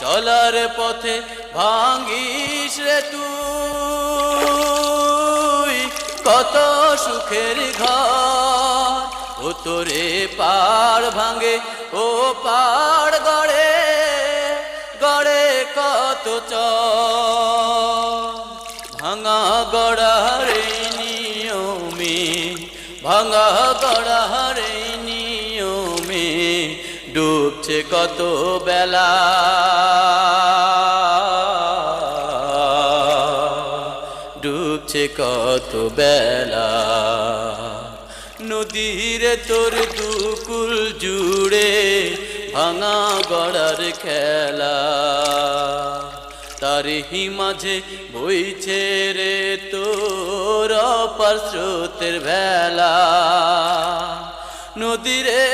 চলার পথে ভাঙ্গিস রে তুই কত সুখের ঘর, ও তোরে পাড় ভাঙে ও পাড় গড়ে গড়ে কত ভাঙা গড়ার নিয়মে, ভাঙা গড়ার নিয়মে ডুবছে কত বেলা, ডুবছে কত বেলা। নদীর তোর দুকুল জুড়ে ভাঙা গড়ার খেলা, তারই মাঝে বইছে রে তোর অপার স্রোতের ভেলা। নদীরে